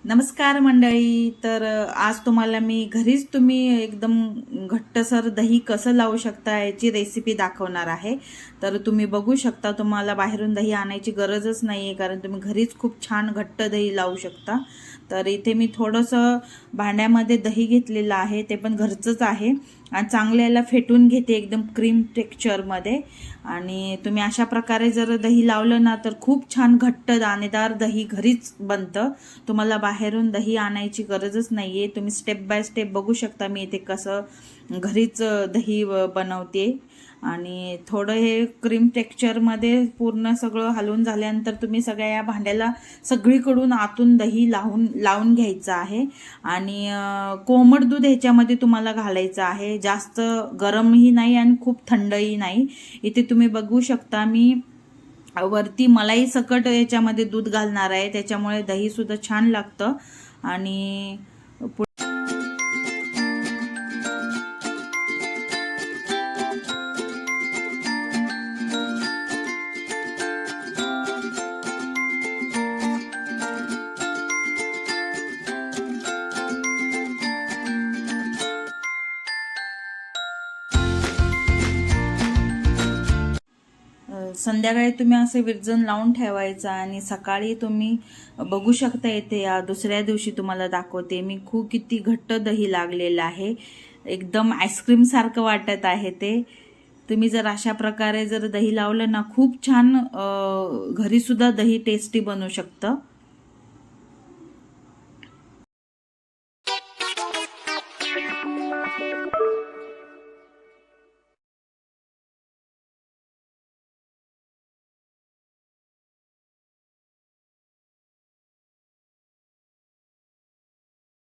नमस्कार मंडळी. तर आज तुम्हाला मी घरीच तुम्ही एकदम घट्टसर दही कसं लावू शकता याची रेसिपी दाखवणार आहे. तर तुम्ही बघू शकता, तुम्हाला बाहेरून दही आणायची गरजच नाही आहे, कारण तुम्ही घरीच खूप छान घट्ट दही लावू शकता. तर इथे मी थोडंसं भांड्यामध्ये दही घेतलेलं आहे, ते पण घरचंच आहे, आणि चांगलं याला फेटून घेते एकदम क्रीम टेक्स्चरमध्ये. आणि तुम्ही अशा प्रकारे जर दही लावलं ना तर खूप छान घट्ट दाणेदार दही घरीच बनतं. तुम्हाला बाहेरून दही आणायची गरजच नाही आहे. तुम्ही स्टेप बाय स्टेप बघू शकता मी इथे कसं घरीच दही बनवते. आणि थोडं हे क्रीम टेक्स्चरमध्ये पूर्ण सगळं हलवून झाल्यानंतर तुम्ही सगळ्या या भांड्याला सगळीकडून आतून दही लावून घ्यायचं आहे. आणि कोमट दूध ह्याच्यामध्ये तुम्हाला घालायचं आहे, जास्त गरमही नाही आणि खूप थंडही नाही. इथे तुम्ही बघू शकता मी वरती मलाई सकट याच्यामध्ये दूध घालणार आहे, त्याच्यामुळे दही सुद्धा छान लागतं. आणि संध्याकाळी तुम्ही असं विरजण लावून ठेवायचं, आणि सकाळी तुम्ही बघू शकता येते या दुसऱ्या दिवशी तुम्हाला दाखवते मी किती घट्ट दही लागलेलं आहे. एकदम आईस्क्रीम सारखं वाटत आहे ते. तुम्ही जर अशा प्रकारे जर दही लावलं ना, खूप छान घरी सुद्धा दही टेस्टी बनू शकतं.